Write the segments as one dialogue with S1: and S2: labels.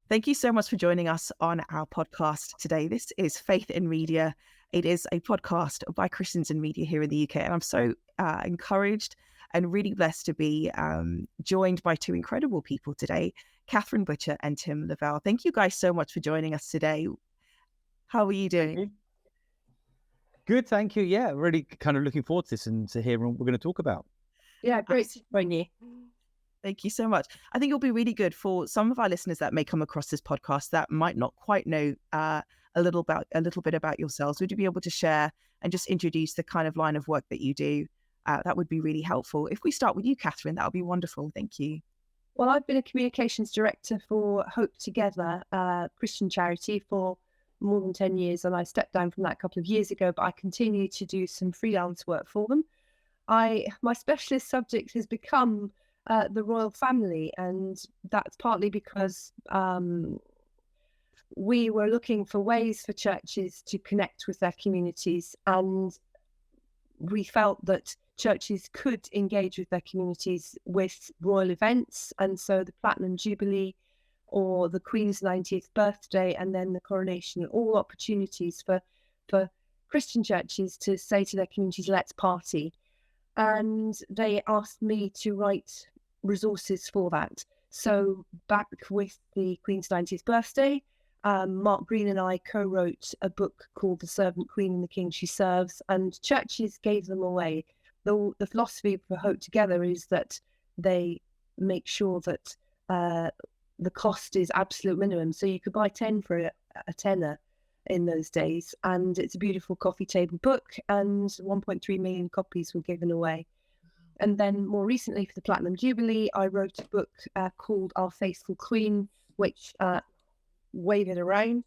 S1: Thank you so much for joining us on our podcast today. This is Faith in Media. It is a podcast by Christians in media here in the UK. And I'm so encouraged and really blessed to be joined by two incredible people today, Catherine Butcher and Tim Levell. Thank you guys so much for joining us today. How are you doing?
S2: Good, thank you. Yeah, really kind of looking forward to this and to hear what we're going to talk about.
S3: Yeah, great to join you.
S1: Thank you so much. I think it'll be really good for some of our listeners that may come across this podcast that might not quite know a little bit about yourselves. Would you be able to share and just introduce the kind of line of work that you do? That would be really helpful. If we start with you, Catherine, that would be wonderful. Thank you.
S3: Well, I've been a communications director for Hope Together, a Christian charity, for more than 10 years, and I stepped down from that a couple of years ago, but I continue to do some freelance work for them. My specialist subject has become the royal family, and that's partly because we were looking for ways for churches to connect with their communities, and we felt that churches could engage with their communities with royal events. And so the Platinum Jubilee or the Queen's 90th birthday and then the Coronation are all opportunities for Christian churches to say to their communities, let's party. And they asked me to write resources for that. So back with the Queen's 90th birthday, Mark Greene and I co-wrote a book called The Servant Queen and the King She Serves, and churches gave them away. The philosophy for Hope Together is that they make sure that the cost is absolute minimum. So you could buy 10 for a tenner in those days. And it's a beautiful coffee table book, and 1.3 million copies were given away. And then more recently for the Platinum Jubilee, I wrote a book called Our Faithful Queen, which wave it around.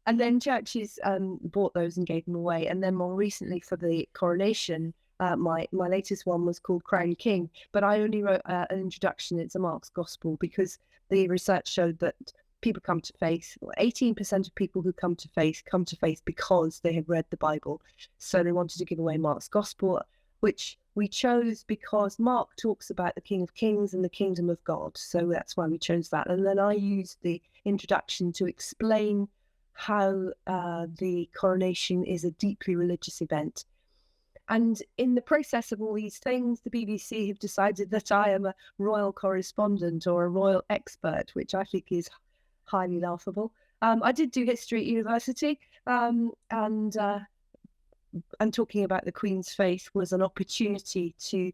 S3: And then churches bought those and gave them away. And then more recently for the Coronation, my latest one was called Crown King, but I only wrote an introduction. It's a Mark's Gospel, because the research showed that people come to faith, 18% of people who come to faith because they have read the Bible. So they wanted to give away Mark's Gospel, which we chose because Mark talks about the King of Kings and the kingdom of God. So that's why we chose that. And then I used the introduction to explain how the coronation is a deeply religious event. And in the process of all these things, the BBC have decided that I am a royal correspondent or a royal expert, which I think is highly laughable. I did do history at university, and talking about the Queen's faith was an opportunity to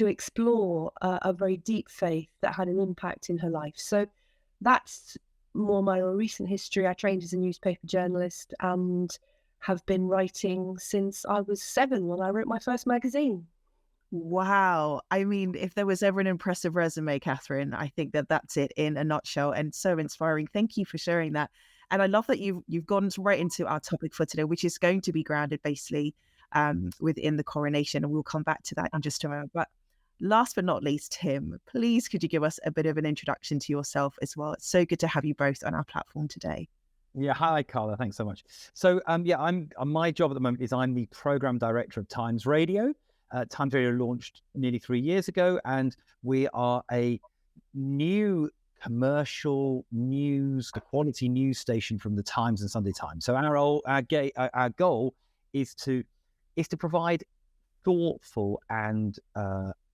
S3: explore a very deep faith that had an impact in her life. So that's more my recent history. I trained as a newspaper journalist and have been writing since I was 7 when I wrote my first magazine.
S1: Wow. I mean, if there was ever an impressive resume, Catherine, I think that's it in a nutshell, and so inspiring. Thank you for sharing that. And I love that you've gone right into our topic for today, which is going to be grounded basically within the coronation. And we'll come back to that in just a moment. But last but not least, Tim, please could you give us a bit of an introduction to yourself as well? It's so good to have you both on our platform today.
S2: Yeah, hi, Carla. Thanks so much. So, my job at the moment is I'm the program director of Times Radio. Times Radio launched nearly 3 years ago, and we are a new commercial news, quality news station from the Times and Sunday Times. So our goal is to provide thoughtful and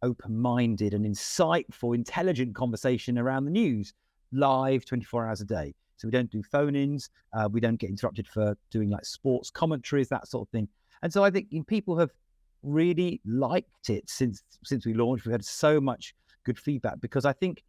S2: open-minded and insightful, intelligent conversation around the news, live 24 hours a day. So we don't do phone-ins, we don't get interrupted for doing like sports commentaries, that sort of thing. And so I think people have really liked it since we launched. We've had so much good feedback, because I think,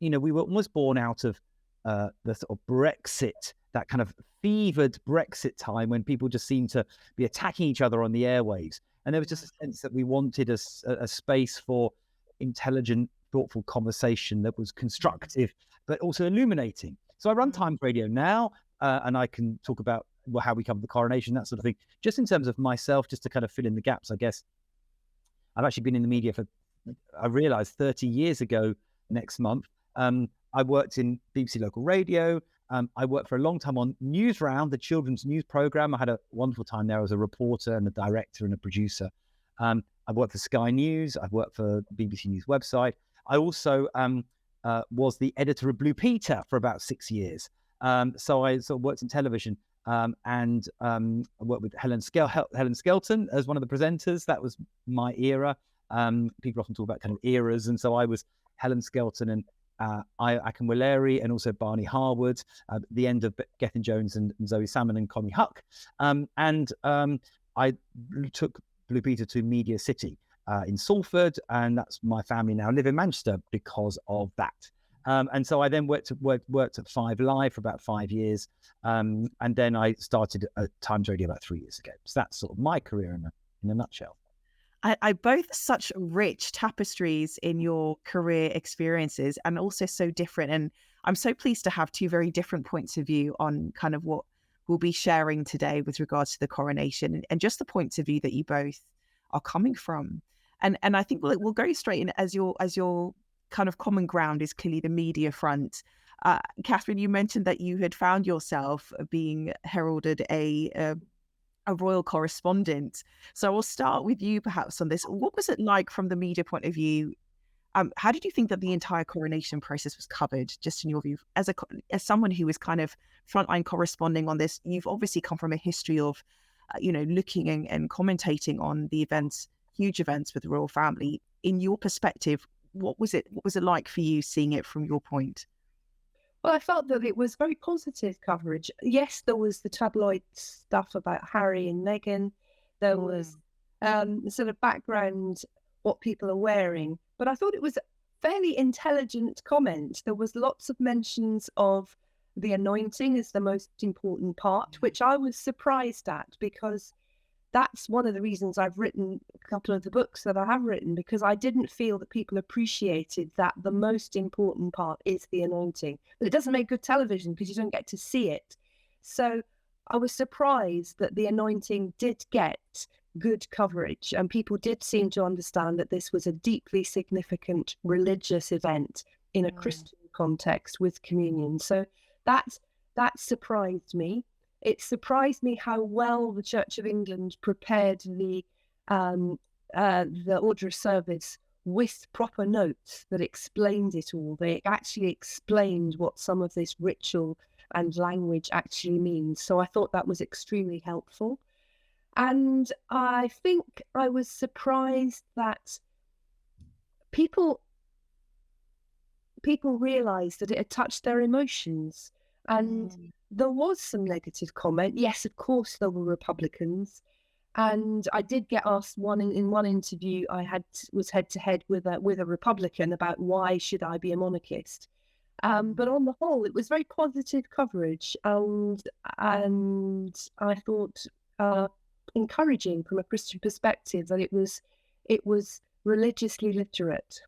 S2: we were almost born out of the sort of Brexit, that kind of fevered Brexit time when people just seemed to be attacking each other on the airwaves. And there was just a sense that we wanted a space for intelligent, thoughtful conversation that was constructive, but also illuminating. So I run Times Radio now, and I can talk about how we cover the coronation, that sort of thing. Just in terms of myself, just to kind of fill in the gaps, I guess, I've actually been in the media for, I realised, 30 years ago next month. I worked in BBC Local Radio. I worked for a long time on Newsround, the children's news programme. I had a wonderful time there as a reporter and a director and a producer. I worked for Sky News. I've worked for BBC News website. I also was the editor of Blue Peter for about 6 years. So I sort of worked in television, and I worked with Helen Skelton as one of the presenters. That was my era. People often talk about kind of eras, and so I was Helen Skelton and Akin Willeri, and also Barney Harwood, the end of Gethin Jones and Zoe Salmon and Connie Huck. I took Blue Peter to Media City in Salford, and that's my family now live in Manchester because of that. And so I then worked at 5 Live for about 5 years, and then I started at Times Radio about 3 years ago. So that's sort of my career in a nutshell.
S1: I both such rich tapestries in your career experiences, and also so different. And I'm so pleased to have 2 very different points of view on kind of what we'll be sharing today with regards to the coronation, and just the points of view that you both are coming from. And I think we'll go straight in, as your kind of common ground is clearly the media front. Catherine, you mentioned that you had found yourself being heralded a royal correspondent. So I'll start with you perhaps on this. What was it like from the media point of view? How did you think that the entire coronation process was covered, just in your view, as someone who is kind of frontline corresponding on this? You've obviously come from a history of, looking and commentating on the events, huge events with the royal family. In your perspective, what was it like for you seeing it from your point?
S3: Well, I felt that it was very positive coverage. Yes, there was the tabloid stuff about Harry and Meghan. There was sort of background, what people are wearing. But I thought it was a fairly intelligent comment. There was lots of mentions of the anointing as the most important part, which I was surprised at, because that's one of the reasons I've written a couple of the books that I have written, because I didn't feel that people appreciated that the most important part is the anointing. But it doesn't make good television because you don't get to see it. So I was surprised that the anointing did get good coverage, and people did seem to understand that this was a deeply significant religious event in a Christian context with communion. So that surprised me. It surprised me how well the Church of England prepared the order of service with proper notes that explained it all. They actually explained what some of this ritual and language actually means. So I thought that was extremely helpful. And I think I was surprised that people realised that it had touched their emotions. And there was some negative comment. Yes, of course, there were Republicans. And I did get asked in one interview, was head to head with a Republican about why should I be a monarchist. But on the whole, it was very positive coverage, and I thought encouraging from a Christian perspective that it was religiously literate.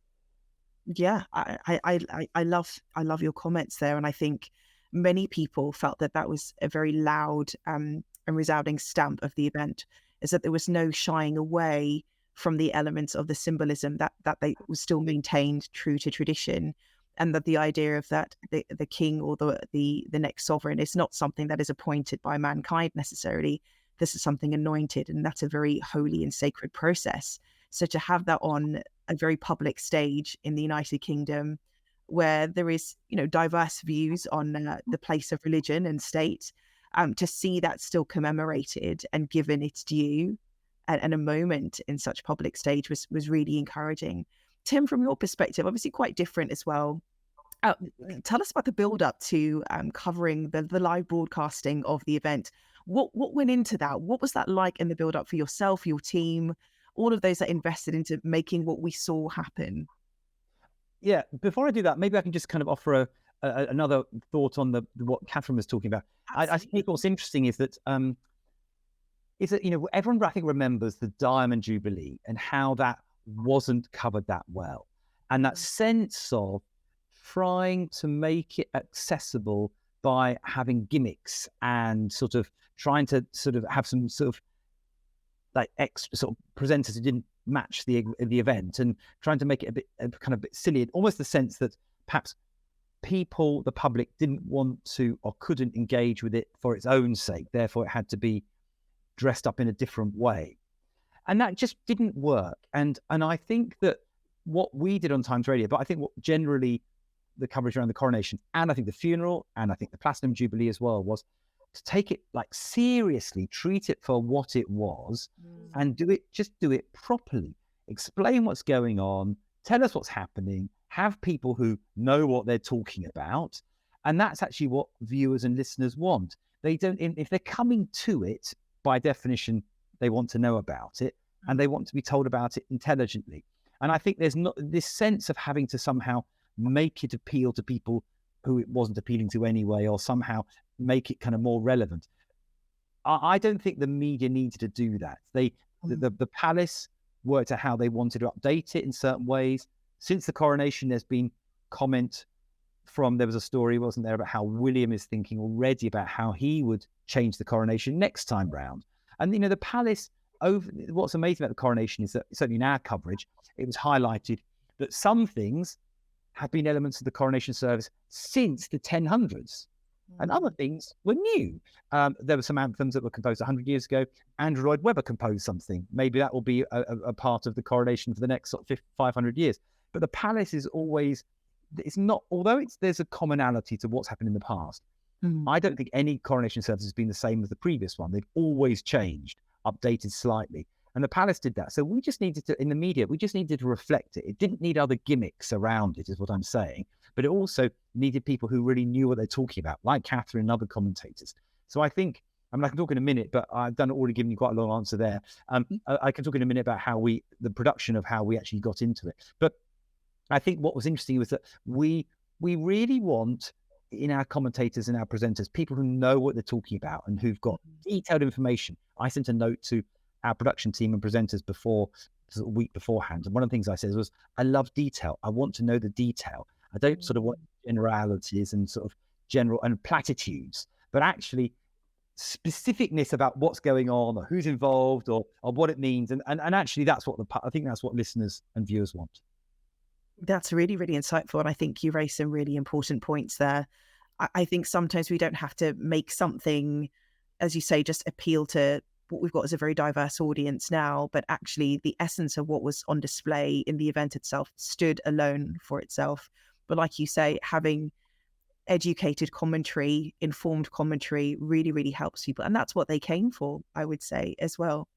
S1: Yeah, I love your comments there, and I think many people felt that was a very loud and resounding stamp of the event, is that there was no shying away from the elements of the symbolism, that they was still maintained true to tradition, and that the idea of that the king or the next sovereign is not something that is appointed by mankind necessarily. This is something anointed, and that's a very holy and sacred process. So to have that on a very public stage in the United Kingdom, where there is, diverse views on the place of religion and state, to see that still commemorated and given its due and a moment in such public stage was really encouraging. Tim, from your perspective, obviously quite different as well. Tell us about the build up to covering the live broadcasting of the event. What went into that? What was that like in the build up for yourself, your team, all of those that invested into making what we saw happen?
S2: Yeah, before I do that, maybe I can just kind of offer another thought on what Catherine was talking about. I think what's interesting is that everyone I think remembers the Diamond Jubilee and how that wasn't covered that well, and that sense of trying to make it accessible by having gimmicks and sort of trying to sort of have some sort of like sort of presenters who didn't match the event, and trying to make it a bit silly, almost the sense that perhaps the public didn't want to or couldn't engage with it for its own sake, therefore it had to be dressed up in a different way, and that just didn't work. And I think that what we did on Times Radio, but I think what generally the coverage around the coronation, and I think the funeral, and I think the Platinum Jubilee as well, was to take it like seriously, treat it for what it was, and do it properly. Explain what's going on, tell us what's happening, have people who know what they're talking about. And that's actually what viewers and listeners want. They don't, if they're coming to it, by definition, they want to know about it, and they want to be told about it intelligently. And I think there's not this sense of having to somehow make it appeal to people who it wasn't appealing to anyway, or somehow make it kind of more relevant. I don't think the media needed to do that. The palace worked out how they wanted to update it in certain ways. Since the coronation, there's been comment there was a story, wasn't there, about how William is thinking already about how he would change the coronation next time round. And, the palace, what's amazing about the coronation is that, certainly in our coverage, it was highlighted that some things have been elements of the coronation service since the 1000s. And other things were new. There were some anthems that were composed 100 years ago. Andrew Lloyd Webber composed something. Maybe that will be a part of the coronation for the next sort of 500 years. But the palace is always, it's not, although there's a commonality to what's happened in the past. I don't think any coronation service has been the same as the previous one. They've always changed, updated slightly. And the palace did that. So we just needed to, in the media, we just needed to reflect it. It didn't need other gimmicks around it, is what I'm saying. But it also needed people who really knew what they're talking about, like Catherine and other commentators. So I think, I can talk in a minute, but I've already given you quite a long answer there. I can talk in a minute about the production of how we actually got into it. But I think what was interesting was that we really want, in our commentators and our presenters, people who know what they're talking about and who've got detailed information. I sent a note to our production team and presenters a week beforehand. And one of the things I said was, I love detail. I want to know the detail. I don't sort of want generalities and sort of general and platitudes, but actually specificness about what's going on or who's involved or what it means. And actually I think that's what listeners and viewers want.
S1: That's really, really insightful. And I think you raised some really important points there. I think sometimes we don't have to make something, as you say, just appeal to what we've got as a very diverse audience now, but actually the essence of what was on display in the event itself stood alone for itself. But like you say, having educated commentary, informed commentary really, really helps people. And that's what they came for, I would say, as well.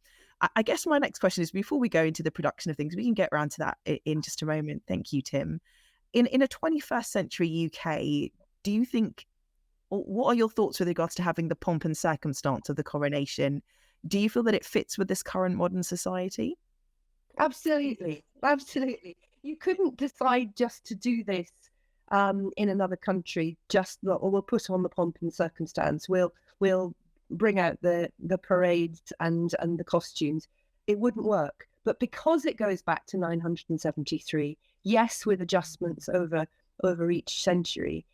S1: I guess my next question is, before we go into the production of things, we can get around to that in just a moment. Thank you, Tim. In a 21st century UK, do you think, what are your thoughts with regards to having the pomp and circumstance of the coronation? Do you feel that it fits with this current modern society?
S3: Absolutely. Absolutely. You couldn't decide just to do this in another country, we'll put on the pomp and circumstance. We'll bring out the parades and the costumes. It wouldn't work. But because it goes back to 973, yes, with adjustments over each century,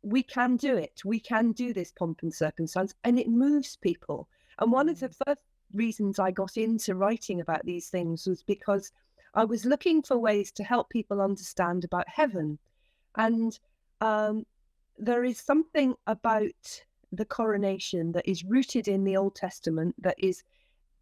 S3: we can do it. We can do this pomp and circumstance, and it moves people. And one of the first reasons I got into writing about these things was because I was looking for ways to help people understand about heaven. And there is something about the coronation that is rooted in the Old Testament, that is,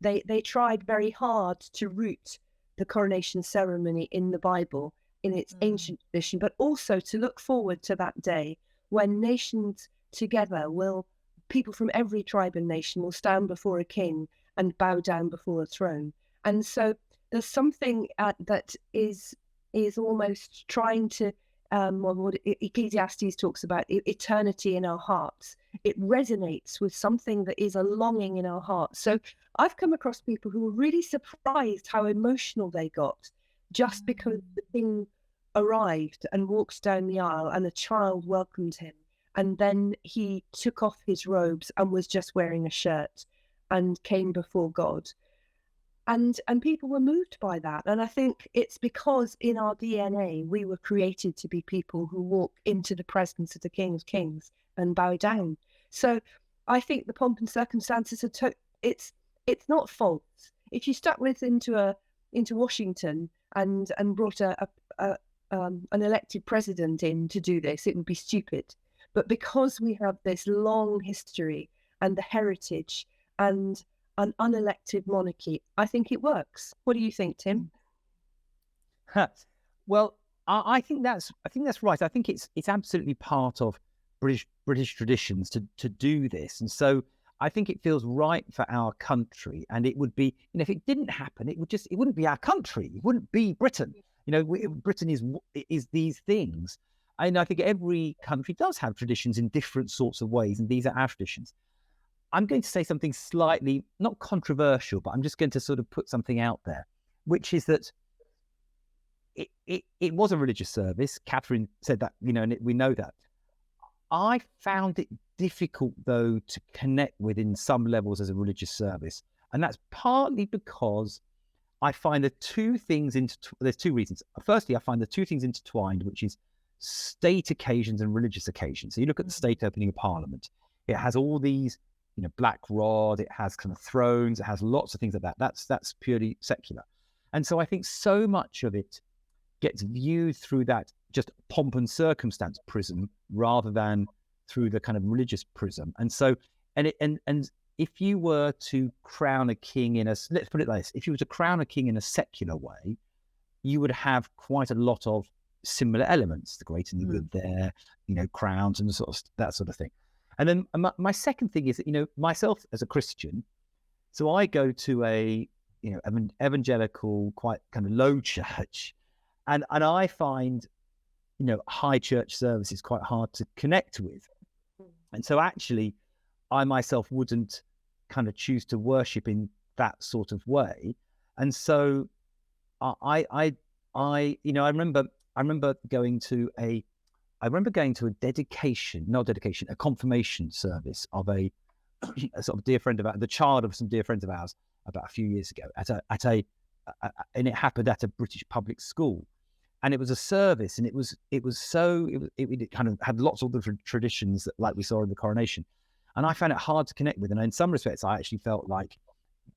S3: they tried very hard to root the coronation ceremony in the Bible, in its ancient tradition, but also to look forward to that day when nations together people from every tribe and nation will stand before a king and bow down before a throne. And so there's something that is almost trying to, what Ecclesiastes talks about, eternity in our hearts. It resonates with something that is a longing in our hearts. So I've come across people who were really surprised how emotional they got just because the king arrived and walked down the aisle and a child welcomed him. And then he took off his robes and was just wearing a shirt and came before God. And people were moved by that. And I think it's because in our DNA, we were created to be people who walk into the presence of the King of Kings and bow down. So I think the pomp and circumstances it's not false. If you stuck this into Washington and brought an elected president in to do this, it would be stupid. But because we have this long history and the heritage and an unelected monarchy, I think it works. What do you think, Tim?
S2: Well, I think that's right. I think it's absolutely part of British traditions to do this, and so I think it feels right for our country. And it would be, if it didn't happen, it wouldn't be our country. It wouldn't be Britain. Britain is these things. And I think every country does have traditions in different sorts of ways, and these are our traditions. I'm going to say something slightly not controversial, but I'm just going to sort of put something out there, which is that it was a religious service. Catherine said that, and we know that. I found it difficult, though, to connect with in some levels as a religious service. And that's partly because I find there's two reasons. Firstly, I find the two things intertwined, which is state occasions and religious occasions. So you look at the state opening of Parliament. It has all these, black rod, it has kind of thrones, it has lots of things like that. That's purely secular. And so I think so much of it gets viewed through that just pomp and circumstance prism rather than through the kind of religious prism. And so, and if you were to crown a king let's put it like this, if you were to crown a king in a secular way, you would have quite a lot of similar elements, the great and the good there, crowns and that sort of thing. And then my second thing is that, myself as a Christian, so I go to a, an evangelical, quite kind of low church, and I find, high church services quite hard to connect with. And so actually, I myself wouldn't kind of choose to worship in that sort of way. And so I remember going to a confirmation service of a sort of dear friend of the child of some dear friends of ours about a few years ago and it happened at a British public school. And it was a service, and it kind of had lots of different traditions that, like we saw in the Coronation. And I found it hard to connect with. And in some respects, I actually felt like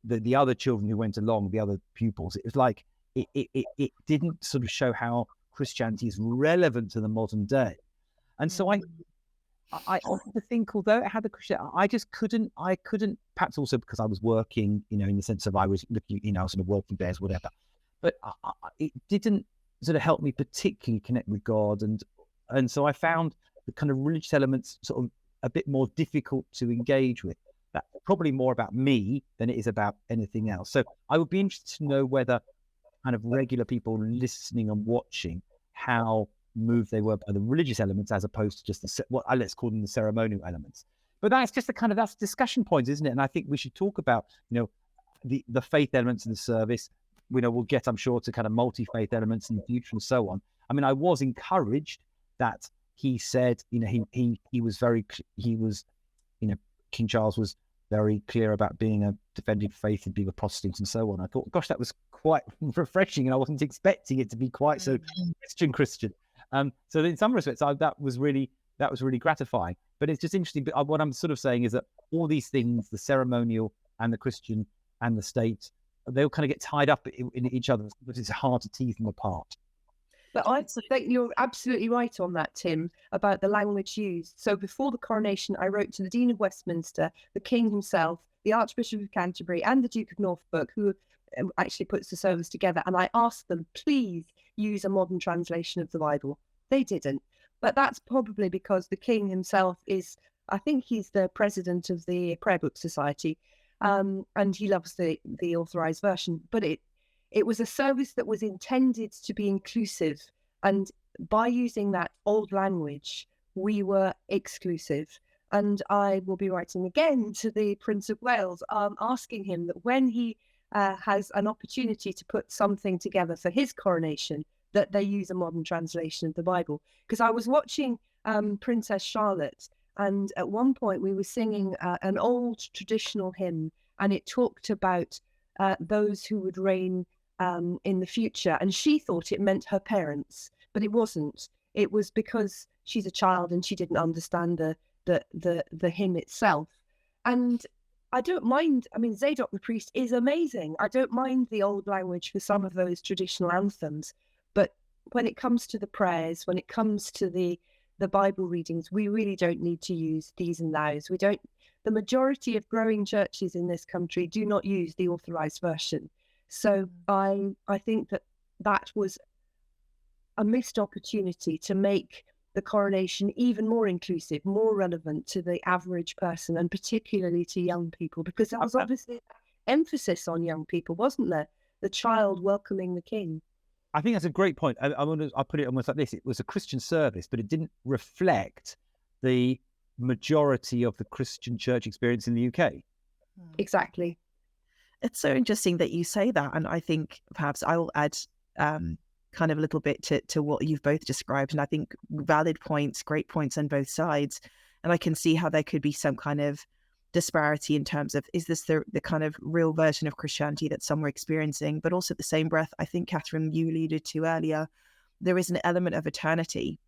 S2: the other children who went along, the other pupils, it was like it didn't sort of show how Christianity is relevant to the modern day. And so I often think, although it had the Christian, I couldn't, perhaps also because I was working, in the sense of I was looking, sort of working days, whatever. But it didn't sort of help me particularly connect with God. And so I found the kind of religious elements sort of a bit more difficult to engage with. That's probably more about me than it is about anything else. So I would be interested to know whether kind of regular people listening and watching, how moved they were by the religious elements as opposed to just let's call them the ceremonial elements. But that's just that's discussion points, isn't it? And I think we should talk about, the faith elements in the service. We'll get, I'm sure, to kind of multi-faith elements in the future and so on. I mean, I was encouraged that he said, King Charles was very clear about being a defending faith and being a Protestant and so on. I thought, gosh, that was quite refreshing, and I wasn't expecting it to be quite so Christian. So in some respects, that was really gratifying. But it's just interesting. But what I'm sort of saying is that all these things, the ceremonial and the Christian and the state, they'll kind of get tied up in each other, but it's hard to tease them apart.
S3: But I think you're absolutely right on that, Tim, about the language used. So before the Coronation, I wrote to the Dean of Westminster, the King himself, the Archbishop of Canterbury, and the Duke of Norfolk, who actually puts the service together. And I asked them, please use a modern translation of the Bible. They didn't. But that's probably because the King himself I think he's the president of the Prayer Book Society, and he loves the authorized version. But it was a service that was intended to be inclusive. And by using that old language, we were exclusive. And I will be writing again to the Prince of Wales, asking him that when he has an opportunity to put something together for his coronation, that they use a modern translation of the Bible. Because I was watching Princess Charlotte, and at one point we were singing an old traditional hymn, and it talked about those who would reign in the future, and she thought it meant her parents, but it wasn't. It was because she's a child and she didn't understand the hymn itself. And I don't mind. I mean, Zadok the priest is amazing. I don't mind the old language for some of those traditional anthems, but when it comes to the prayers, when it comes to the Bible readings, we really don't need to use these and thous. We don't. The majority of growing churches in this country do not use the authorized version. So I think that was a missed opportunity to make the coronation even more inclusive, more relevant to the average person, and particularly to young people, because there was obviously emphasis on young people, wasn't there? The child welcoming the king.
S2: I think that's a great point. I'll put it almost like this. It was a Christian service, but it didn't reflect the majority of the Christian church experience in the UK.
S3: Exactly.
S1: It's so interesting that you say that. And I think perhaps I will add kind of a little bit to what you've both described. And I think valid points, great points on both sides. And I can see how there could be some kind of disparity in terms of, is this the kind of real version of Christianity that some were experiencing? But also at the same breath, I think, Catherine, you alluded to earlier, there is an element of eternity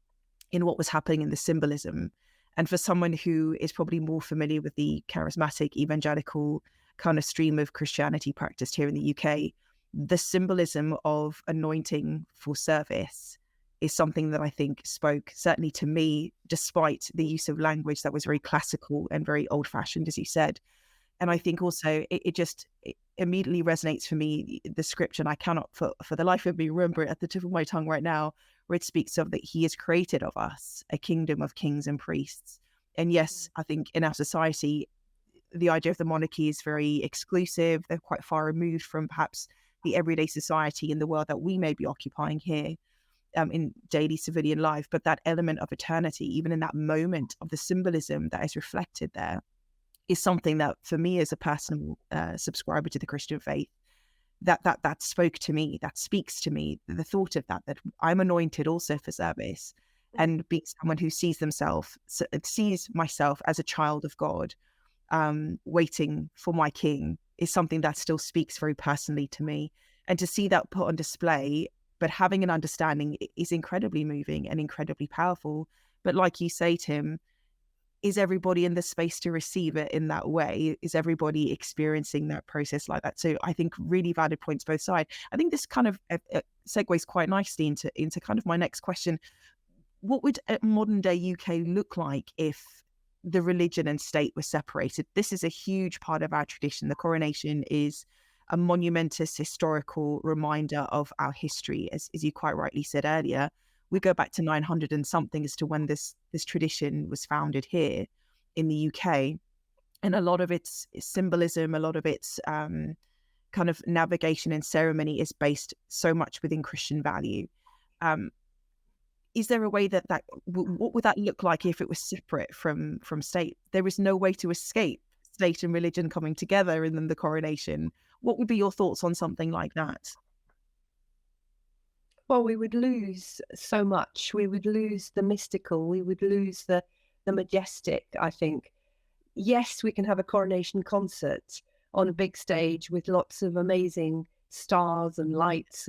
S1: in what was happening in the symbolism. And for someone who is probably more familiar with the charismatic evangelical kind of stream of Christianity practiced here in the UK, the symbolism of anointing for service is something that I think spoke certainly to me, despite the use of language that was very classical and very old fashioned, as you said. And I think also it immediately resonates for me, the scripture, and I cannot for the life of me remember it at the tip of my tongue right now, where it speaks of that he has created of us a kingdom of kings and priests. And yes, I think in our society, the idea of the monarchy is very exclusive. They're quite far removed from perhaps the everyday society in the world that we may be occupying here in daily civilian life. But that element of eternity, even in that moment of the symbolism that is reflected there, is something that for me as a personal subscriber to the Christian faith, that spoke to me, that speaks to me, the thought of that I'm anointed also for service, and being someone who sees myself as a child of God, waiting for my king, is something that still speaks very personally to me. And to see that put on display, but having an understanding, is incredibly moving and incredibly powerful. But like you say, Tim, is everybody in the space to receive it in that way? Is everybody experiencing that process like that? So I think really valid points both sides. I think this kind of segues quite nicely into kind of my next question. What would a modern day UK look like if the religion and state were separated? This is a huge part of our tradition. The coronation is a monumentous historical reminder of our history, as you quite rightly said earlier. We go back to 900 and something as to when this tradition was founded here in the UK. And a lot of its symbolism, a lot of its kind of navigation and ceremony is based so much within Christian value. Is there a way what would that look like if it was separate from state? There is no way to escape state and religion coming together and then the coronation. What would be your thoughts on something like that?
S3: Well, we would lose so much. We would lose the mystical. We would lose the majestic, I think. Yes, we can have a coronation concert on a big stage with lots of amazing stars and lights,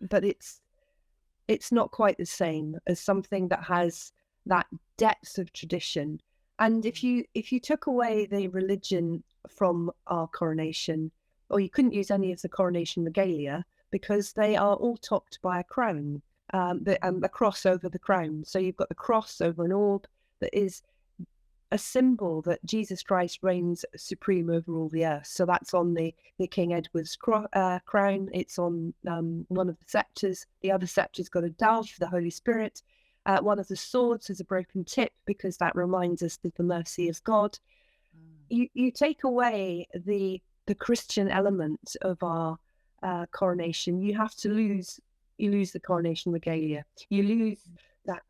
S3: but it's not quite the same as something that has that depth of tradition. And if you took away the religion from our coronation, or you couldn't use any of the coronation regalia, because they are all topped by a crown, a cross over the crown. So you've got the cross over an orb that is a symbol that Jesus Christ reigns supreme over all the earth. So that's on the King Edward's crown. It's on one of the sceptres. The other sceptre's got a dove, the Holy Spirit. One of the swords has a broken tip, because that reminds us of the mercy of God. You take away the Christian element of our coronation, you lose the coronation regalia. You lose that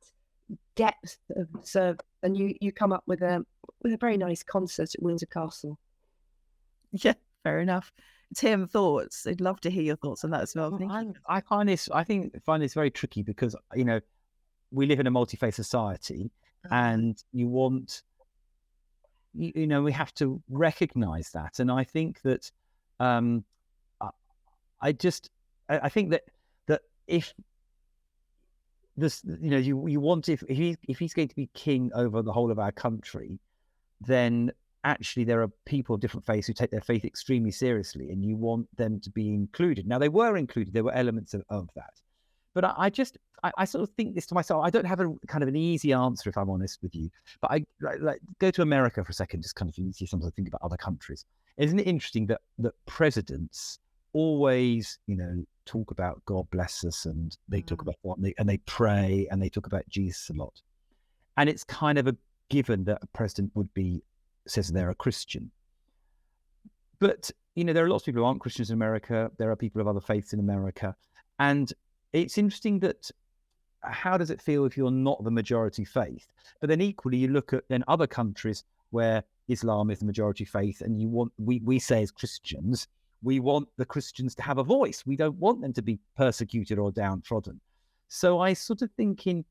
S3: depth of service, and you come up with a very nice concert at Windsor Castle.
S1: Yeah, fair enough. Tim, thoughts? I'd love to hear your thoughts on that as well.
S2: I find this very tricky, because we live in a multi-faith society, and we have to recognize that. And I think that I think that if this, you want, if he's going to be king over the whole of our country, then actually there are people of different faiths who take their faith extremely seriously, and you want them to be included. Now, they were included; there were elements of that, but I sort of think this to myself. I don't have a kind of an easy answer, if I'm honest with you. But I go to America for a second, just kind of easy sometimes think about other countries. Isn't it interesting that presidents always, talk about God bless us, and they talk about and they pray, and they talk about Jesus a lot. And it's kind of a given that a president says they're a Christian. But, there are lots of people who aren't Christians in America. There are people of other faiths in America. And it's interesting that how does it feel if you're not the majority faith? But then equally, you look at then other countries where Islam is the majority faith, and we say as Christians, we want the Christians to have a voice. We don't want them to be persecuted or downtrodden. So I sort of thinking,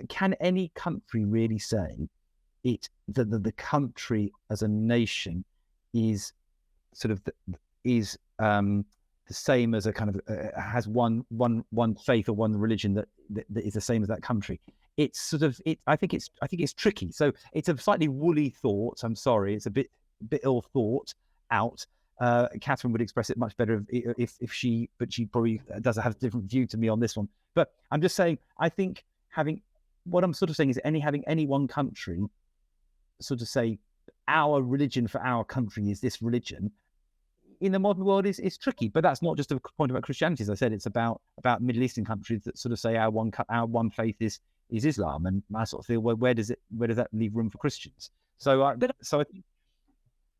S2: can any country really say that the country as a nation is sort of the same as a kind of has one faith or one religion that is the same as that country? It's sort of I think it's tricky. So it's a slightly woolly thought. I'm sorry, it's a bit ill thought out. Catherine would express it much better if she probably does have a different view to me on this one. But I'm just saying, I think what I'm sort of saying is having any one country sort of say our religion for our country is this religion in the modern world is tricky. But that's not just a point about Christianity. As I said, it's about Middle Eastern countries that sort of say our one faith is Islam, and I sort of feel, well, where does that leave room for Christians? So I think,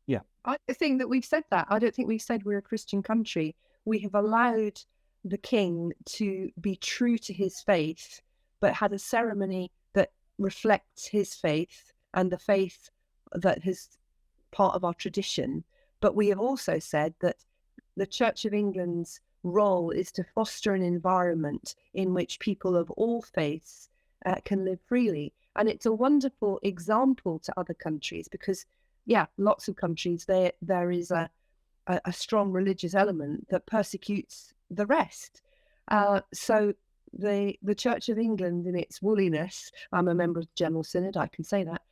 S2: yeah,
S3: I think that we've said that. I don't think we've said we're a Christian country. We have allowed the king to be true to his faith, but had a ceremony that reflects his faith and the faith that is part of our tradition. But we have also said that the Church of England's role is to foster an environment in which people of all faiths can live freely. And it's a wonderful example to other countries because, yeah, lots of countries, there is a strong religious element that persecutes the rest. So the Church of England, in its woolliness, I'm a member of the General Synod, I can say that,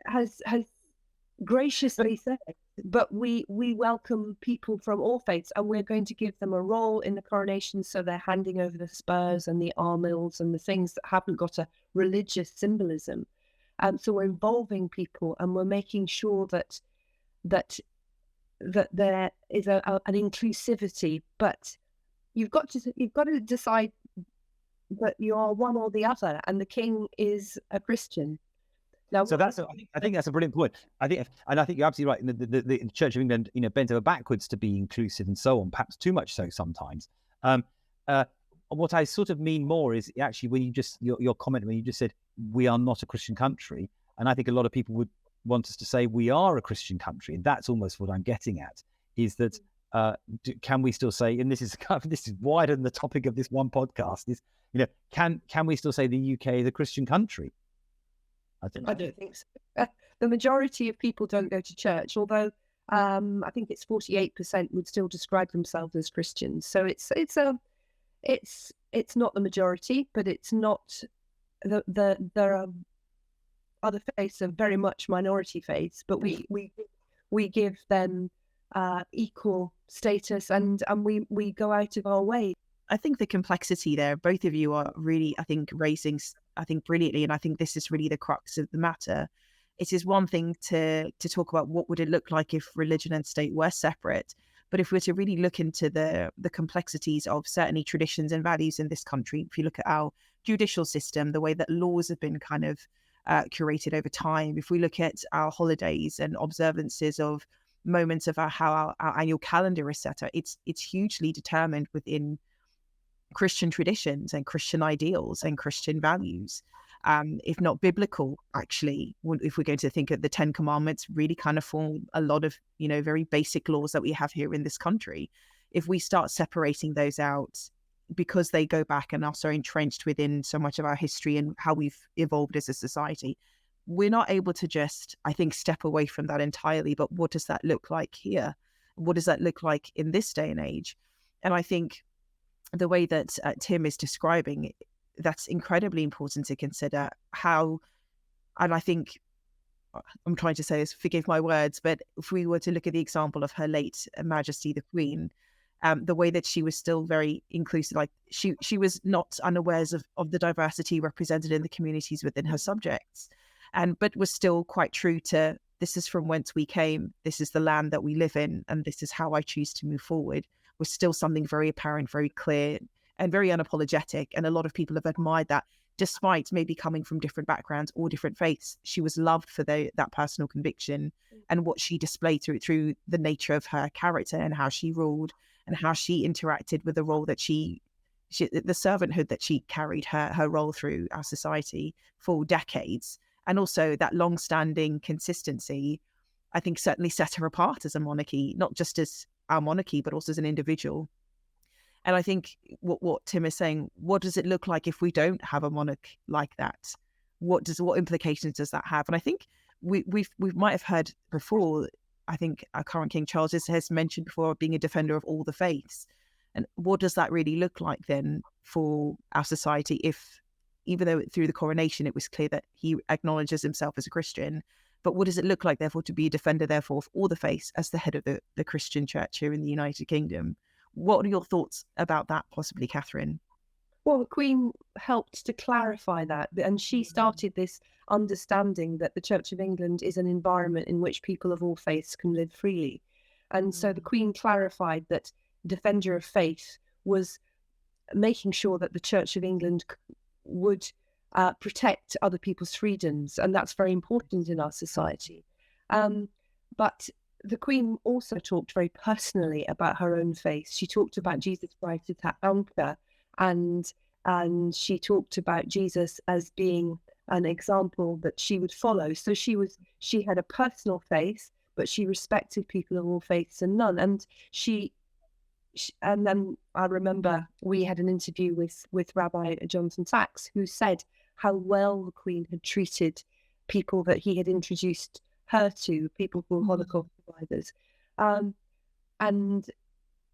S3: has graciously said, but we welcome people from all faiths, and we're going to give them a role in the coronation, so they're handing over the spurs and the armills and the things that haven't got a religious symbolism. So we're involving people, and we're making sure that there is an inclusivity. But you've got to decide that you are one or the other, and the king is a Christian. Now,
S2: so I think that's a brilliant point. I think you're absolutely right. The Church of England, bent over backwards to be inclusive and so on, perhaps too much so sometimes. What I sort of mean more is actually when your comment when you just said we are not a Christian country, and I think a lot of people would want us to say we are a Christian country, and that's almost what I'm getting at. Is that can we still say, and this is wider than the topic of this one podcast, is can we still say the UK is a Christian country?
S3: I don't think so. The majority of people don't go to church, although I think it's 48% would still describe themselves as Christians. So it's not the majority, but it's not there are other faiths are very much minority faiths, but we give them equal status, and we go out of our way.
S1: I think the complexity there, both of you are really, I think, raising, brilliantly, and I think this is really the crux of the matter. It is one thing to talk about what would it look like if religion and state were separate, but if we're to really look into the complexities of certainly traditions and values in this country, if you look at our judicial system, the way that laws have been kind of curated over time, if we look at our holidays and observances of moments of how our annual calendar is set up, it's hugely determined within Christian traditions and Christian ideals and Christian values, if not biblical, actually. If we're going to think of the 10 Commandments, really kind of form a lot of, very basic laws that we have here in this country. If we start separating those out because they go back and are so entrenched within so much of our history and how we've evolved as a society, we're not able to just, I think, step away from that entirely. But what does that look like here? What does that look like in this day and age? And I think the way that Tim is describing, that's incredibly important to consider how, and I think I'm trying to say this, forgive my words, but if we were to look at the example of her late Majesty, the Queen, the way that she was still very inclusive, like she was not unawares of the diversity represented in the communities within her subjects, but was still quite true to, this is from whence we came, this is the land that we live in, and this is how I choose to move forward. was still something very apparent, very clear, and very unapologetic. And a lot of people have admired that, despite maybe coming from different backgrounds or different faiths. She was loved for that personal conviction and what she displayed through the nature of her character and how she ruled and how she interacted with the role that she the servanthood that she carried her role through our society for decades. And also that long-standing consistency, I think, certainly set her apart as a monarchy, not just as our monarchy, but also as an individual. And I think what Tim is saying, what does it look like if we don't have a monarch like that? What implications does that have? And I think we might have heard before, I think our current King Charles has mentioned before being a defender of all the faiths. And what does that really look like then for our society if, even though through the coronation it was clear that he acknowledges himself as a Christian, but what does it look like therefore to be a defender therefore of all the faiths as the head of the Christian church here in the United Kingdom? What are your thoughts about that, possibly, Catherine?
S3: Well, the Queen helped to clarify that, and she started this understanding that the Church of England is an environment in which people of all faiths can live freely. And so the Queen clarified that defender of faith was making sure that the Church of England would protect other people's freedoms, and that's very important in our society. But the Queen also talked very personally about her own faith. She talked about Jesus Christ as her anchor, and she talked about Jesus as being an example that she would follow. So she had a personal faith, but she respected people of all faiths and none. And then I remember we had an interview with Rabbi Jonathan Sachs, who said how well the Queen had treated people that he had introduced her to, people who were Holocaust survivors. And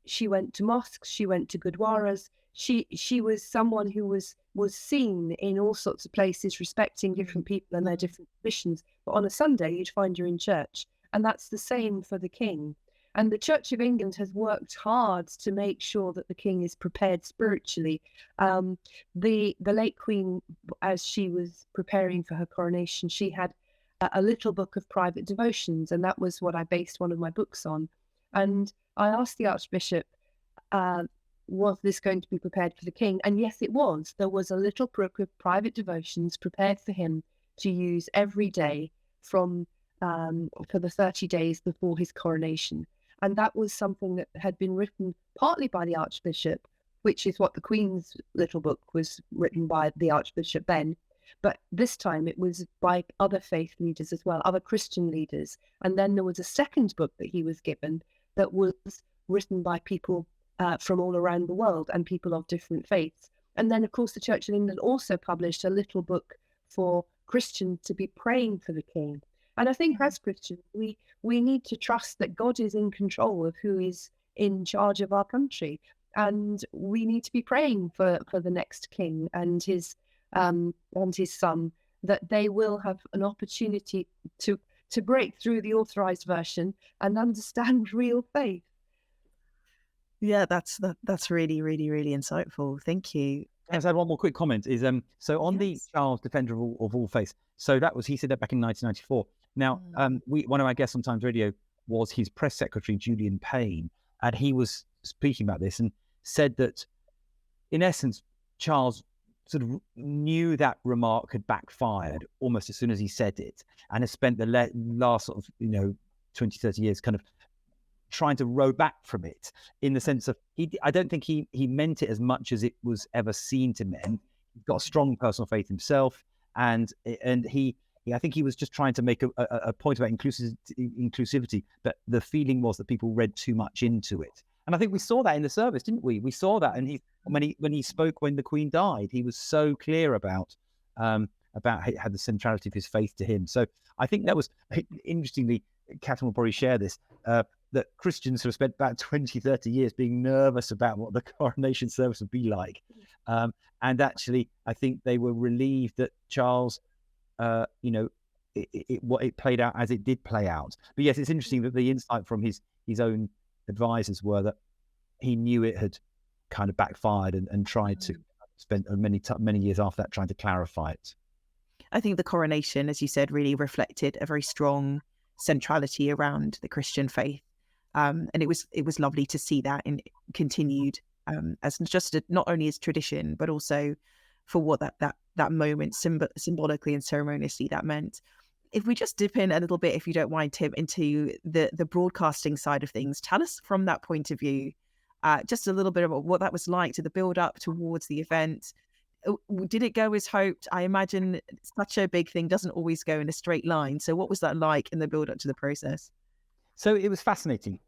S3: she went to mosques, she went to Gurdwaras. She was someone who was seen in all sorts of places, respecting different people and their different traditions. But on a Sunday, you'd find her in church. And that's the same for the King. And the Church of England has worked hard to make sure that the King is prepared spiritually. The late Queen, as she was preparing for her coronation, she had a little book of private devotions, and that was what I based one of my books on. And I asked the Archbishop, was this going to be prepared for the King? And yes, it was. There was a little book of private devotions prepared for him to use every day for the 30 days before his coronation. And that was something that had been written partly by the Archbishop, which is what the Queen's little book was written by the Archbishop then. But this time it was by other faith leaders as well, other Christian leaders. And then there was a second book that he was given that was written by people from all around the world and people of different faiths. And then, of course, the Church of England also published a little book for Christians to be praying for the King. And I think as Christians, we need to trust that God is in control of who is in charge of our country. And we need to be praying for the next king and his son, that they will have an opportunity to break through the authorized version and understand real faith.
S1: Yeah, that's really, really, really insightful. Thank you.
S2: Can I just add one more quick comment? Is so on the Charles Defender of All Faiths. So he said that back in 1994. Now, one of our guests on Times Radio was his press secretary, Julian Payne, and he was speaking about this and said that, in essence, Charles sort of knew that remark had backfired almost as soon as he said it, and has spent the last sort of 20, 30 years kind of trying to row back from it, in the sense of I don't think he meant it as much as it was ever seen to men. He's got a strong personal faith himself, and I think he was just trying to make a point about inclusivity, but the feeling was that people read too much into it. And I think we saw that in the service, didn't we? We saw that, and when he spoke when the Queen died, he was so clear about how the centrality of his faith to him. So I think that was, interestingly, Catherine will probably share this, that Christians have spent about 20, 30 years being nervous about what the coronation service would be like. And actually, I think they were relieved that Charles, it played out as it did play out. But yes, it's interesting that the insight from his own advisors were that he knew it had kind of backfired and tried to spend many years after that trying to clarify it.
S1: I think the coronation, as you said, really reflected a very strong centrality around the Christian faith. And it was lovely to see that in continued as just not only as tradition, but also for what that moment symbolically and ceremoniously that meant. If we just dip in a little bit, if you don't mind, Tim, into the broadcasting side of things, tell us from that point of view, just a little bit about what that was like to the build up towards the event. Did it go as hoped? I imagine such a big thing doesn't always go in a straight line. So what was that like in the build up to the process?
S2: So it was fascinating.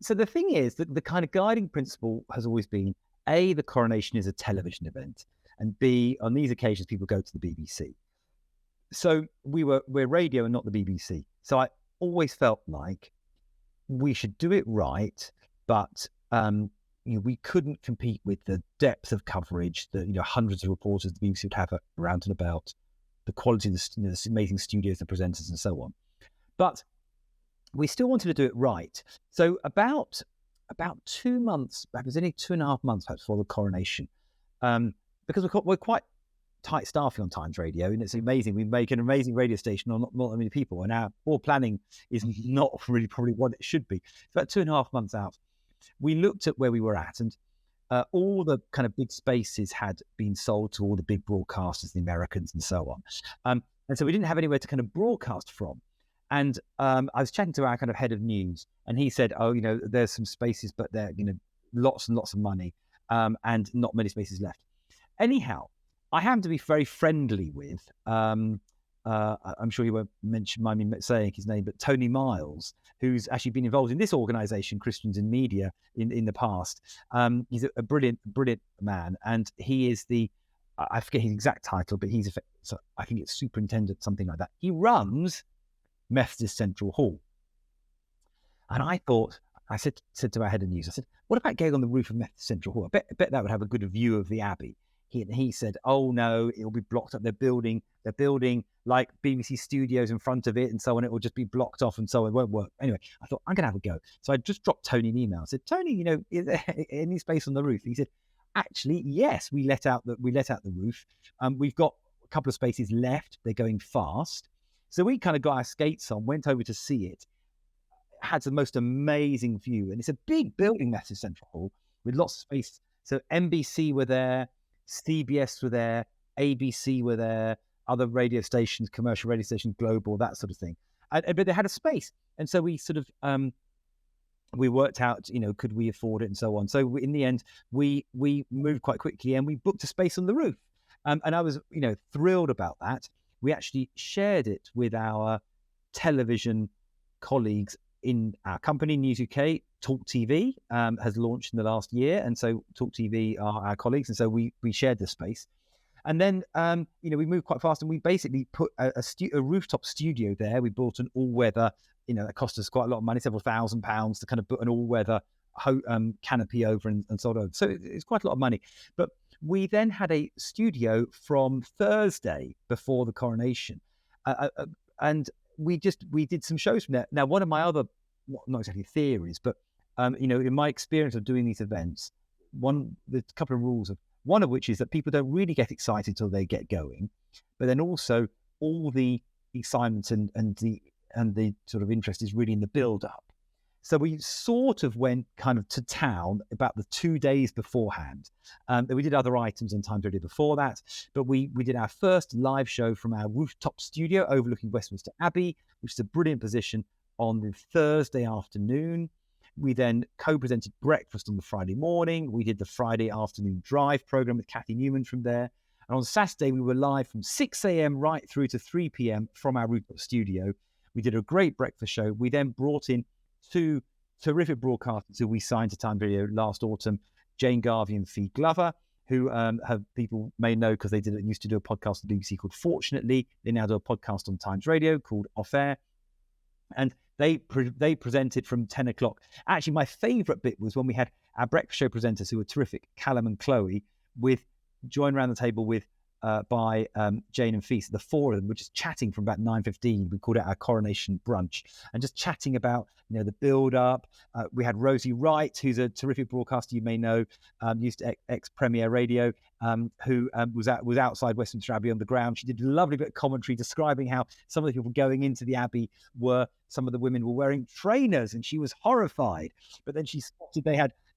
S2: So the thing is that the kind of guiding principle has always been, A, the coronation is a television event, and B, on these occasions, people go to the BBC. So we're radio and not the BBC. So I always felt like we should do it right, but we couldn't compete with the depth of coverage that hundreds of reporters the BBC would have around and about, the quality of the amazing studios, the presenters, and so on. But we still wanted to do it right. So about 2 months, it was only 2.5 months perhaps before the coronation, because we're quite tight staffing on Times Radio, and it's amazing. We make an amazing radio station on not that many people, and our poor planning is not really probably what it should be. It's about 2.5 months out. We looked at where we were at, and all the kind of big spaces had been sold to all the big broadcasters, the Americans, and so on. And so we didn't have anywhere to kind of broadcast from. And I was chatting to our kind of head of news, and he said, "Oh, there's some spaces, but they're lots and lots of money, and not many spaces left." Anyhow, I happen to be very friendly with. I'm sure he won't mind me saying his name, but Tony Miles, who's actually been involved in this organisation, Christians in Media, in the past. He's a brilliant man, and he is I forget his exact title, but I think it's superintendent, something like that. He runs Methodist Central Hall. And I said to our head of news, I said, "What about going on the roof of Methodist Central Hall? I bet that would have a good view of the Abbey." He said, "Oh no, it'll be blocked up. They're building like BBC studios in front of it, and so on. It will just be blocked off, and so it won't work." Anyway, I thought, I'm gonna have a go. So I just dropped Tony an email. I said, "Tony, is there any space on the roof?" He said, "Actually, yes, we let out the roof. We've got a couple of spaces left. They're going fast." So we kind of got our skates on, went over to see it. Had the most amazing view, and it's a big building, Methodist Central Hall, with lots of space. So NBC were there, CBS were there, ABC were there, other radio stations, commercial radio stations, Global, that sort of thing. But they had a space, and so we sort of we worked out, could we afford it, and so on. So in the end, we moved quite quickly, and we booked a space on the roof, and I was thrilled about that. We actually shared it with our television colleagues in our company, News UK. Talk TV has launched in the last year, and so Talk TV are our colleagues, and so we shared the space. And then we moved quite fast, and we basically put a rooftop studio there. We bought an all-weather, that cost us quite a lot of money, several £1,000s to kind of put an all-weather canopy over and sort of. So it's quite a lot of money, but we then had a studio from Thursday before the coronation, and we did some shows from there. Now, one of my other, not exactly theories, but in my experience of doing these events, there's a couple of rules one of which is that people don't really get excited till they get going, but then also all the excitement and the sort of interest is really in the build up. So we sort of went kind of to town about the 2 days beforehand. We did other items on Times Radio before that, but we did our first live show from our rooftop studio overlooking Westminster Abbey, which is a brilliant position, on the Thursday afternoon. We then co-presented breakfast on the Friday morning. We did the Friday afternoon drive program with Kathy Newman from there. And on Saturday, we were live from 6 a.m. right through to 3 p.m. from our rooftop studio. We did a great breakfast show. We then brought in 2 terrific broadcasters who we signed to Times Radio last autumn, Jane Garvey and Fee Glover, who have people may know because they used to do a podcast on the BBC called Fortunately. They now do a podcast on Times Radio called Off Air. And they presented from 10 o'clock. Actually, my favourite bit was when we had our breakfast show presenters who were terrific, Callum and Chloe, joined around the table with by Jane and Feast. The four of them were just chatting from about 9:15. We called it our Coronation brunch, and just chatting about the build up. We had Rosie Wright, who's a terrific broadcaster you may know, used to ex Premier Radio, who was outside Westminster Abbey on the ground. She did a lovely bit of commentary describing how some of the people going into the Abbey some of the women were wearing trainers, and she was horrified. But then she spotted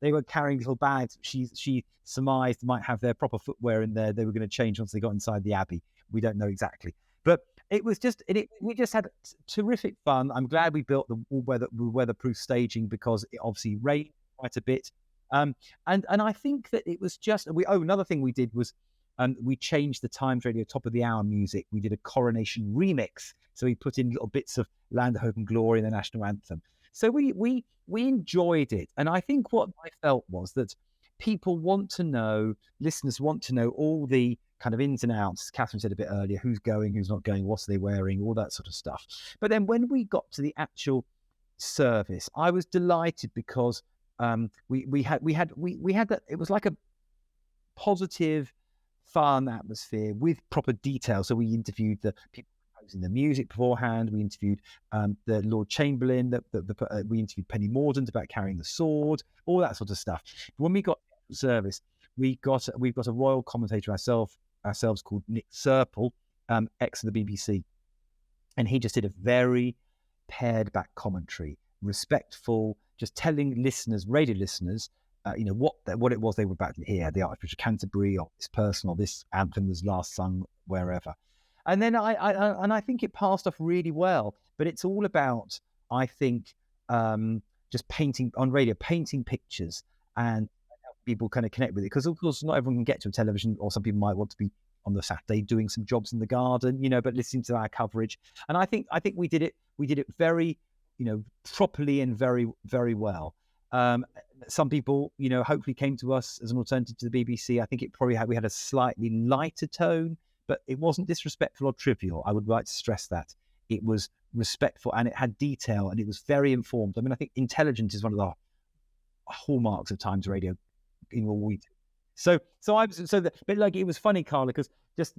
S2: they were carrying little bags. She surmised might have their proper footwear in there. They were going to change once they got inside the Abbey. We don't know exactly, but it was just we just had terrific fun. I'm glad we built the weatherproof staging, because it obviously rained quite a bit. And I think that it was just another thing we did was we changed the Times Radio top of the hour music. We did a Coronation remix, so we put in little bits of Land of Hope and Glory and the national anthem. So we enjoyed it, and I think what I felt was that listeners want to know all the kind of ins and outs. Catherine said a bit earlier, who's going, who's not going, what's they wearing, all that sort of stuff. But then when we got to the actual service, I was delighted because we had that. It was like a positive, fun atmosphere with proper detail. So we interviewed the people composing the music beforehand. We interviewed the Lord Chamberlain. We interviewed Penny Mordaunt about carrying the sword, all that sort of stuff. When we got to service, we've got a royal commentator ourselves called Nick Serple, ex of the BBC, and he just did a very pared back commentary, respectful, just telling radio listeners, what it was they were about to hear, the Archbishop of Canterbury, or this person, or this anthem was last sung wherever. And then I think it passed off really well. But it's all about, I think, just painting on radio, painting pictures, and help people kind of connect with it. Because of course, not everyone can get to a television, or some people might want to be on the Saturday doing some jobs in the garden, but listening to our coverage. And I think we did it very, properly and very, very well. Some people, hopefully came to us as an alternative to the BBC. I think we had a slightly lighter tone, but it wasn't disrespectful or trivial. I would like to stress that. It was respectful, and it had detail, and it was very informed. I mean, I think intelligence is one of the hallmarks of Times Radio in all we do. But like, it was funny, Carla, because just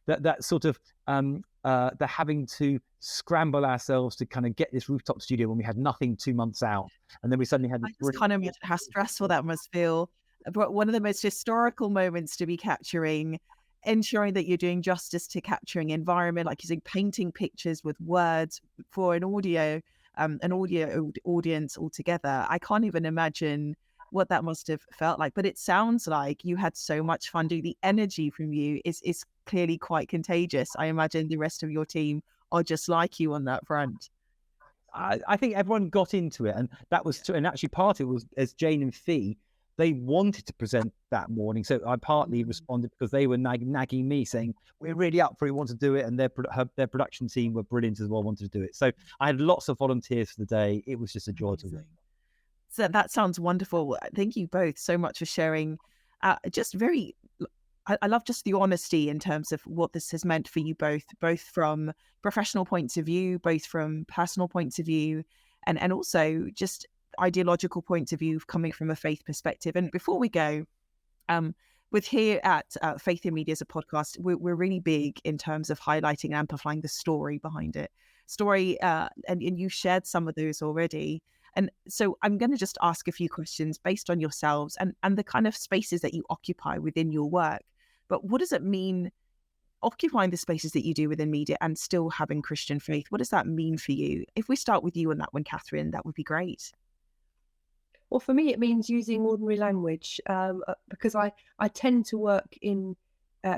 S2: that sort of the having to scramble ourselves to kind of get this rooftop studio when we had nothing 2 months out, and then we suddenly had.
S1: I just can't imagine how stressful that must feel. But one of the most historical moments to be capturing, ensuring that you're doing justice to capturing environment, like using painting pictures with words for an audio audience altogether. I can't even imagine what that must have felt like. But it sounds like you had so much fun doing. The energy from you is clearly quite contagious. I imagine the rest of your team are just like you on that front.
S2: I think everyone got into it, and that was and actually part of it was, as Jane and Fee, they wanted to present that morning, so I partly responded because they were nagging me, saying we're really up for it, we want to do it, and their production team were brilliant as well, wanted to do it. So I had lots of volunteers for the day. It was just a joy to win.
S1: So that sounds wonderful. Thank you both so much for sharing. I love just the honesty in terms of what this has meant for you both from professional points of view, both from personal points of view, and also just ideological points of view coming from a faith perspective. And before we go, with here at Faith in Media as a podcast, we're really big in terms of highlighting and amplifying the story behind it. And you shared some of those already. And so I'm going to just ask a few questions based on yourselves and the kind of spaces that you occupy within your work. But what does it mean occupying the spaces that you do within media and still having Christian faith? What does that mean for you? If we start with you on that one, Catherine, that would be great.
S3: Well, for me, it means using ordinary language because I tend to work in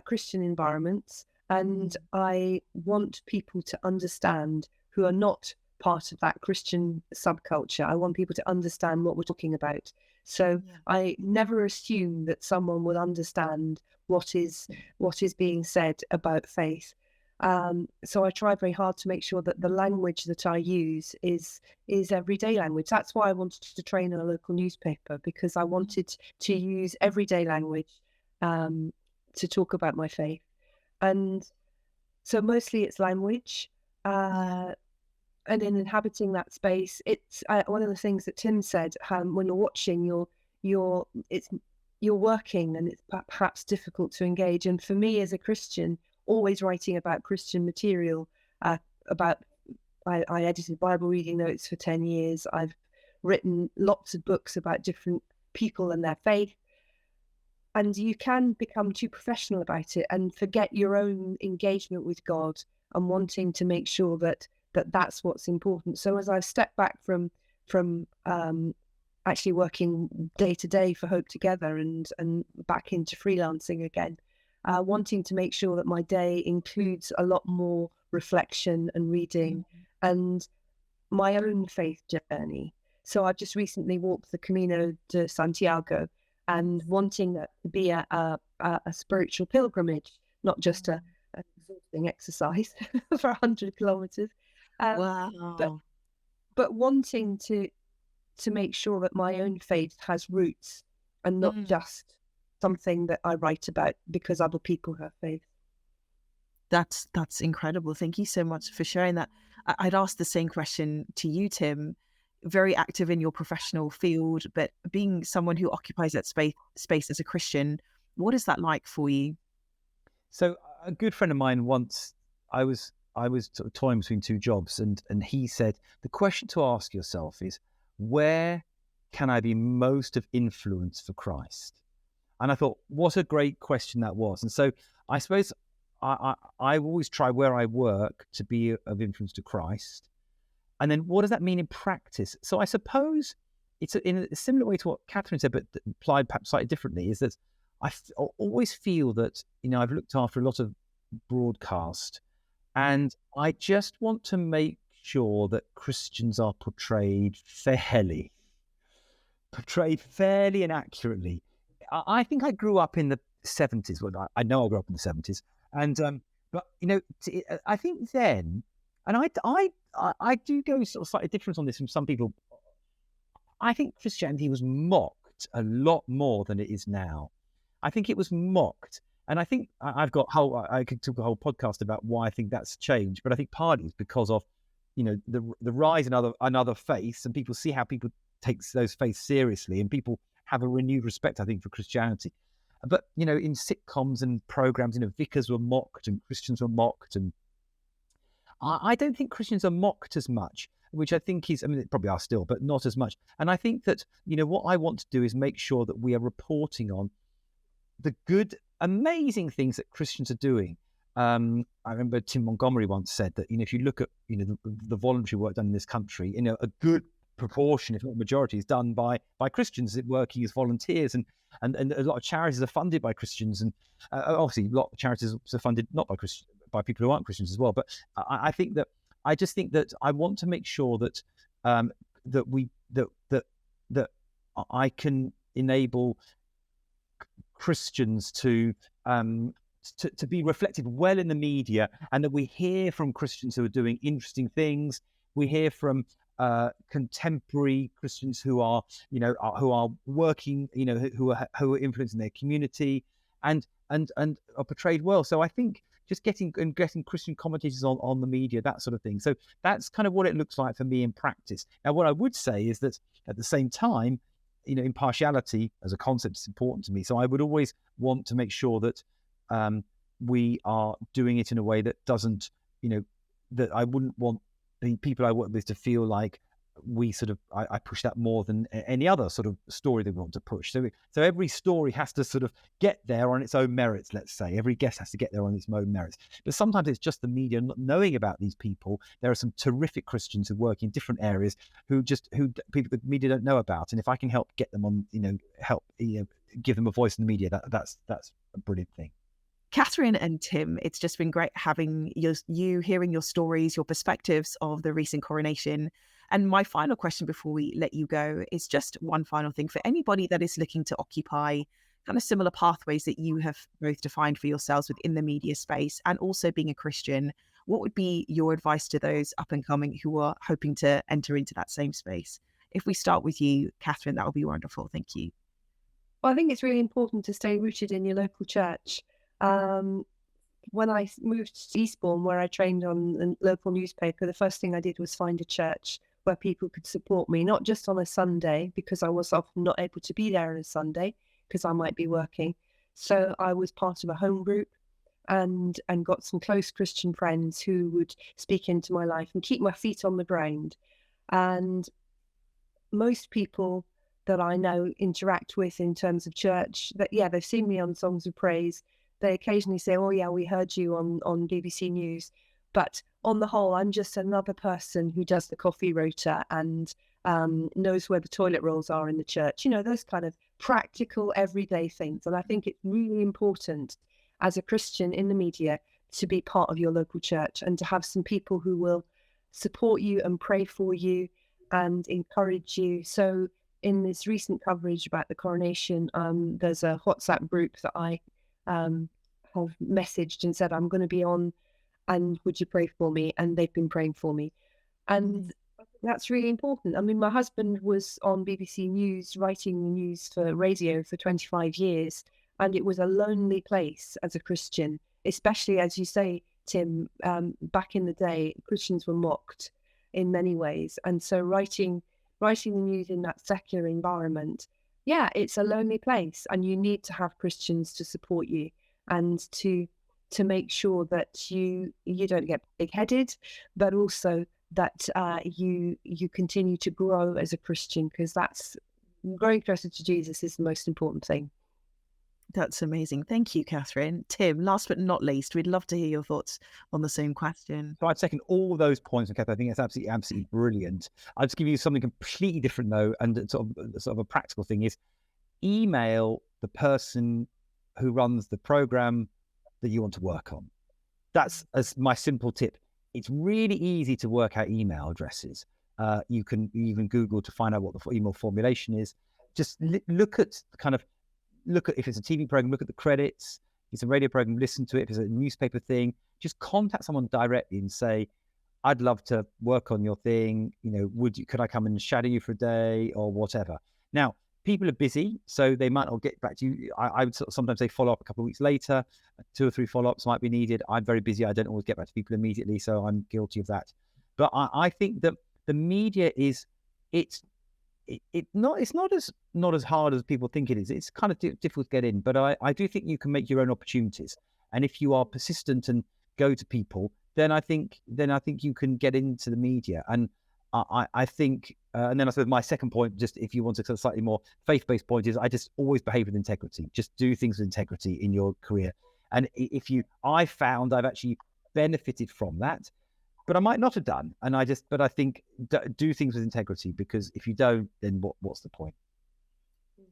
S3: Christian environments, and I want people to understand who are not part of that Christian subculture. I want people to understand what we're talking about. So I never assume that someone will understand what is being said about faith. So I try very hard to make sure that the language that I use is everyday language. That's why I wanted to train in a local newspaper, because I wanted to use everyday language to talk about my faith. And so mostly it's language. And in inhabiting that space, it's one of the things that Tim said, when you're watching, you're working and it's perhaps difficult to engage. And for me as a Christian, always writing about Christian material, I edited Bible reading notes for 10 years. I've written lots of books about different people and their faith. And you can become too professional about it and forget your own engagement with God and wanting to make sure that that's what's important. So as I've stepped back from actually working day to day for Hope Together and back into freelancing again, wanting to make sure that my day includes a lot more reflection and reading and my own faith journey. So I've just recently walked the Camino de Santiago, and wanting that to be a spiritual pilgrimage, not just an exhausting exercise for 100 kilometers.
S1: Wow.
S3: But wanting to make sure that my own faith has roots and not just something that I write about because other people have faith.
S1: That's incredible. Thank you so much for sharing that. I'd ask the same question to you, Tim. Very active in your professional field, but being someone who occupies that space as a Christian, what is that like for you?
S2: So a good friend of mine once, I was sort of toying between two jobs, and he said the question to ask yourself is, where can I be most of influence for Christ? And I thought, what a great question that was. And so I suppose I always try where I work to be of influence to Christ. And then what does that mean in practice? So I suppose it's in a similar way to what Catherine said, but applied perhaps slightly differently, is that I always feel that, I've looked after a lot of broadcast, and I just want to make sure that Christians are portrayed fairly and accurately. I think I grew up in the 70s. Well, I know I grew up in the 70s. And, but, I think then, and I do go sort of slightly different on this from some people. I think Christianity was mocked a lot more than it is now. I think it was mocked. And I think I could talk a whole podcast about why I think that's changed. But I think partly it's because of, the rise in other faiths, and people see how people take those faiths seriously, and people have a renewed respect, I think, for Christianity. But, in sitcoms and programs, vicars were mocked and Christians were mocked, and I don't think Christians are mocked as much, which I think is, they probably are still, but not as much. And I think that, what I want to do is make sure that we are reporting on the good, amazing things that Christians are doing. I remember Tim Montgomery once said that, if you look at, the voluntary work done in this country, a good proportion, if not majority, is done by Christians working as volunteers, and a lot of charities are funded by Christians, and obviously a lot of charities are funded not by Christians, by people who aren't Christians as well. But I just think that I want to make sure that that I can enable Christians to be reflected well in the media, and that we hear from Christians who are doing interesting things. We hear from contemporary Christians who are working, who are influencing their community, and are portrayed well. So I think just getting Christian commentators on the media, that sort of thing. So that's kind of what it looks like for me in practice. Now, what I would say is that at the same time, impartiality as a concept is important to me. So I would always want to make sure that we are doing it in a way that doesn't, that I wouldn't want the people I work with to feel like we sort of, I push that more than any other sort of story that we want to push. So every story has to sort of get there on its own merits, let's say. Every guest has to get there on its own merits. But sometimes it's just the media not knowing about these people. There are some terrific Christians who work in different areas who people the media don't know about. And if I can help get them on, give them a voice in the media, that's a brilliant thing.
S1: Catherine and Tim, it's just been great having you hearing your stories, your perspectives of the recent coronation. And my final question before we let you go is just one final thing for anybody that is looking to occupy kind of similar pathways that you have both defined for yourselves within the media space, and also being a Christian. What would be your advice to those up and coming who are hoping to enter into that same space? If we start with you, Catherine, that would be wonderful. Thank you.
S3: Well, I think it's really important to stay rooted in your local church. When I moved to Eastbourne, where I trained on a local newspaper, the first thing I did was find a church where people could support me, not just on a Sunday, because I was often not able to be there on a Sunday. because I might be working. So I was part of a home group and got some close Christian friends who would speak into my life and keep my feet on the ground. And most people that I know interact with in terms of church, that they've seen me on Songs of Praise. They occasionally say, "Oh yeah, we heard you on BBC News," but on the whole, I'm just another person who does the coffee rota and knows where the toilet rolls are in the church. Those kind of practical everyday things. And I think it's really important as a Christian in the media to be part of your local church and to have some people who will support you and pray for you and encourage you. So in this recent coverage about the coronation, there's a WhatsApp group that I have messaged and said, I'm going to be on, and would you pray for me? And they've been praying for me. And that's really important. I mean, my husband was on BBC News, writing the news for radio for 25 years. And it was a lonely place as a Christian, especially, as you say, Tim, back in the day, Christians were mocked in many ways. And so writing the news in that secular environment, it's a lonely place, and you need to have Christians to support you and to make sure that you don't get big-headed, but also that you continue to grow as a Christian, because that's growing closer to Jesus is the most important thing.
S1: That's amazing. Thank you, Catherine. Tim, last but not least, we'd love to hear your thoughts on the same question.
S2: So I'd second all those points, Catherine. I think that's absolutely brilliant. I'll just give you something completely different though, and sort of a practical thing is email the person who runs the program that you want to work on. That's as my simple tip. It's really easy to work out email addresses. You can even Google to find out what the email formulation is. Just look at if it's a TV program, look at the credits. If it's a radio program, listen to it. If it's a newspaper thing, just contact someone directly and say, I'd love to work on your thing. Could I come and shadow you for a day or whatever? Now, people are busy, so they might not get back to you. I would sometimes say follow up a couple of weeks later. 2 or 3 follow-ups might be needed. I'm very busy. I don't always get back to people immediately, so I'm guilty of that. But I think that the media it's not as hard as people think it is. It's kind of difficult to get in, but I do think you can make your own opportunities. And if you are persistent and go to people, then I think you can get into the media. And I think, and then I suppose my second point, just if you want a slightly more faith-based point, is I just always behave with integrity. Just do things with integrity in your career. And I found I've actually benefited from that. But I might not have done, but I think do things with integrity, because if you don't, then what's the point?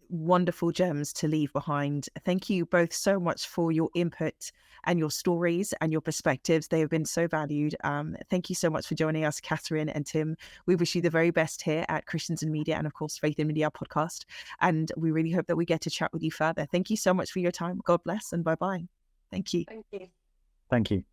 S1: Wonderful gems to leave behind. Thank you both so much for your input and your stories and your perspectives. They have been so valued. Thank you so much for joining us, Catherine and Tim. We wish you the very best here at Christians in Media and, of course, Faith in Media podcast. And we really hope that we get to chat with you further. Thank you so much for your time. God bless and bye-bye. Thank you.
S3: Thank you.
S2: Thank you.